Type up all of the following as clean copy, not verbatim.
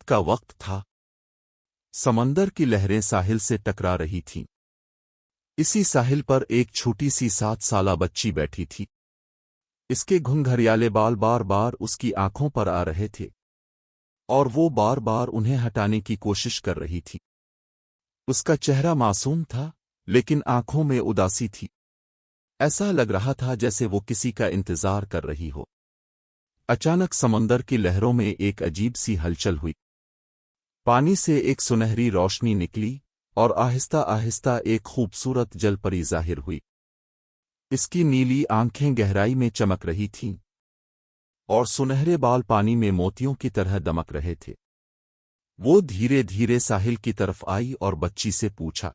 کا وقت تھا۔ سمندر کی لہریں ساحل سے ٹکرا رہی تھیں۔ اسی ساحل پر ایک چھوٹی سی 7 سالہ بچی بیٹھی تھی۔ اس کے گھنگھریالے بال بار بار اس کی آنکھوں پر آ رہے تھے اور وہ بار بار انہیں ہٹانے کی کوشش کر رہی تھی۔ اس کا چہرہ معصوم تھا لیکن آنکھوں میں اداسی تھی۔ ایسا لگ رہا تھا جیسے وہ کسی کا انتظار کر رہی ہو۔ اچانک سمندر کی لہروں میں ایک عجیب سی ہلچل ہوئی۔ پانی سے ایک سنہری روشنی نکلی اور آہستہ آہستہ ایک خوبصورت جل پری ظاہر ہوئی۔ اس کی نیلی آنکھیں گہرائی میں چمک رہی تھیں اور سنہرے بال پانی میں موتیوں کی طرح دمک رہے تھے۔ وہ دھیرے دھیرے ساحل کی طرف آئی اور بچی سے پوچھا،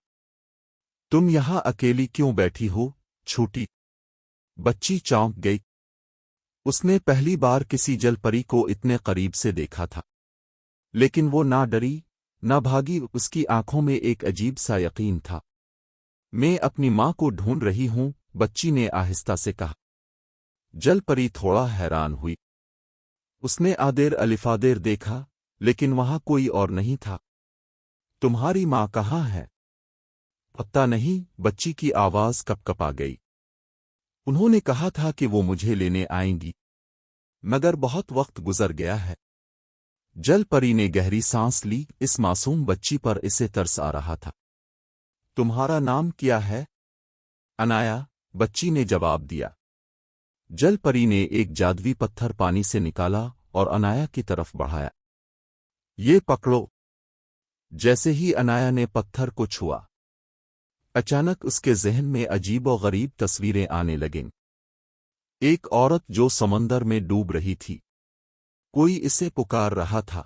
تم یہاں اکیلی کیوں بیٹھی ہو چھوٹی؟ بچی چونک گئی۔ اس نے پہلی بار کسی جل پری کو اتنے قریب سے دیکھا تھا، لیکن وہ نہ ڈری نہ بھاگی۔ اس کی آنکھوں میں ایک عجیب سا یقین تھا۔ میں اپنی ماں کو ڈھونڈ رہی ہوں، بچی نے آہستہ سے کہا۔ جل پری تھوڑا حیران ہوئی۔ اس نے آدیر الفادیر دیکھا لیکن وہاں کوئی اور نہیں تھا۔ تمہاری ماں کہاں ہے؟ پتہ نہیں، بچی کی آواز کپ کپا گئی۔ انہوں نے کہا تھا کہ وہ مجھے لینے آئیں گی، مگر بہت وقت گزر گیا ہے۔ جل پری نے گہری سانس لی۔ اس معصوم بچی پر اسے ترس آ رہا تھا۔ تمہارا نام کیا ہے؟ انایا، بچی نے جواب دیا۔ جل پری نے ایک جادوی پتھر پانی سے نکالا اور انایا کی طرف بڑھایا۔ یہ پکڑو۔ جیسے ہی انایا نے پتھر کو چھوا، اچانک اس کے ذہن میں عجیب و غریب تصویریں آنے لگیں۔ ایک عورت جو سمندر میں ڈوب رہی تھی، کوئی اسے پکار رہا تھا،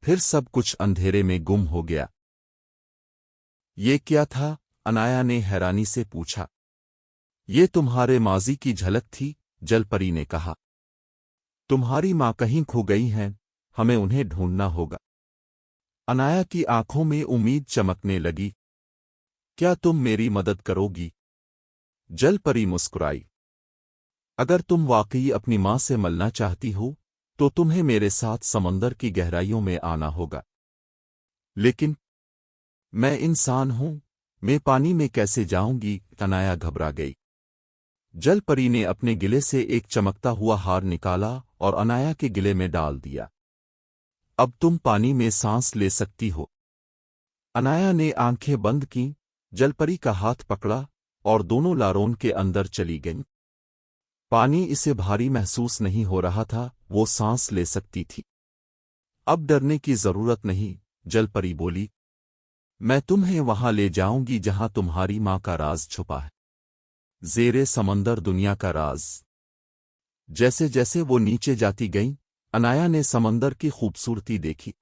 پھر سب کچھ اندھیرے میں گم ہو گیا۔ یہ کیا تھا؟ انایا نے حیرانی سے پوچھا۔ یہ تمہارے ماضی کی جھلک تھی، جل پری نے کہا۔ تمہاری ماں کہیں کھو گئی ہیں، ہمیں انہیں ڈھونڈنا ہوگا۔ انایا کی آنکھوں میں امید چمکنے لگی۔ کیا تم میری مدد کرو گی؟ جل پری مسکرائی۔ اگر تم واقعی اپنی ماں سے ملنا چاہتی ہو تو تمہیں میرے ساتھ سمندر کی گہرائیوں میں آنا ہوگا۔ لیکن میں انسان ہوں، میں پانی میں کیسے جاؤں گی؟ انایا گھبرا گئی۔ جل پری نے اپنے گلے سے ایک چمکتا ہوا ہار نکالا اور انایا کے گلے میں ڈال دیا۔ اب تم پانی میں سانس لے سکتی ہو۔ انایا نے آنکھیں بند کیں، جل پری کا ہاتھ پکڑا اور دونوں لارون کے اندر چلی گئیں۔ پانی اسے بھاری محسوس نہیں ہو رہا تھا، وہ سانس لے سکتی تھی۔ اب ڈرنے کی ضرورت نہیں، جل پری بولی۔ میں تمہیں وہاں لے جاؤں گی جہاں تمہاری ماں کا راز چھپا ہے، زیر سمندر دنیا کا راز۔ جیسے جیسے وہ نیچے جاتی گئیں، انایا نے سمندر کی خوبصورتی دیکھی۔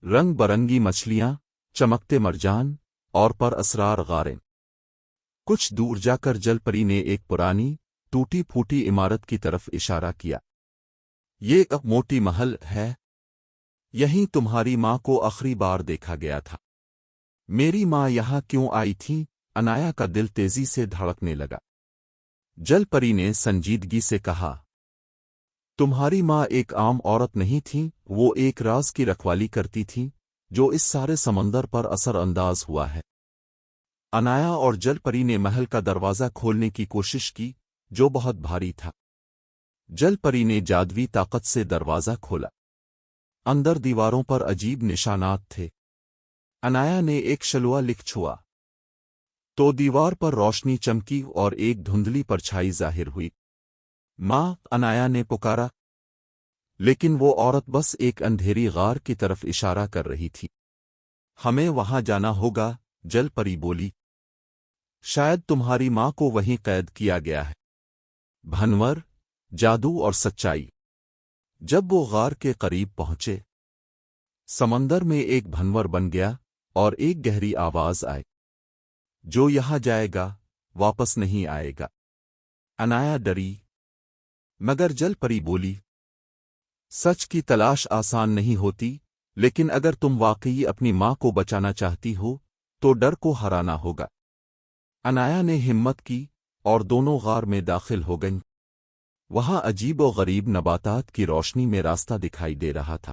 رنگ برنگی مچھلیاں، چمکتے مرجان اور پر اسرار غاریں۔ کچھ دور جا کر جل پری نے ایک پرانی ٹوٹی پھوٹی عمارت کی طرف اشارہ کیا۔ یہ ایک موٹی محل ہے، یہیں تمہاری ماں کو آخری بار دیکھا گیا تھا۔ میری ماں یہاں کیوں آئی تھی؟ انایا کا دل تیزی سے دھڑکنے لگا۔ جل پری نے سنجیدگی سے کہا، تمہاری ماں ایک عام عورت نہیں تھی، وہ ایک راز کی رکھوالی کرتی تھی جو اس سارے سمندر پر اثر انداز ہوا ہے۔ انایا اور جل پری نے محل کا دروازہ کھولنے کی کوشش کی جو بہت بھاری تھا۔ جل پری نے جادوی طاقت سے دروازہ کھولا۔ اندر دیواروں پر عجیب نشانات تھے۔ انایا نے ایک شلوا لکھ چھوا تو دیوار پر روشنی چمکی اور ایک دھندلی پرچھائی ظاہر ہوئی۔ ماں، انایا نے پکارا، لیکن وہ عورت بس ایک اندھیری غار کی طرف اشارہ کر رہی تھی۔ ہمیں وہاں جانا ہوگا، جل پری بولی۔ شاید تمہاری ماں کو وہیں قید کیا گیا ہے۔ بھنور، جادو اور سچائی۔ جب وہ غار کے قریب پہنچے، سمندر میں ایک بھنور بن گیا اور ایک گہری آواز آئی، جو یہاں جائے گا واپس نہیں آئے گا۔ انایا ڈری، مگر جل پری بولی، سچ کی تلاش آسان نہیں ہوتی، لیکن اگر تم واقعی اپنی ماں کو بچانا چاہتی ہو تو ڈر کو ہرانا ہوگا۔ انایا نے ہمت کی اور دونوں غار میں داخل ہو گئیں۔ وہاں عجیب و غریب نباتات کی روشنی میں راستہ دکھائی دے رہا تھا۔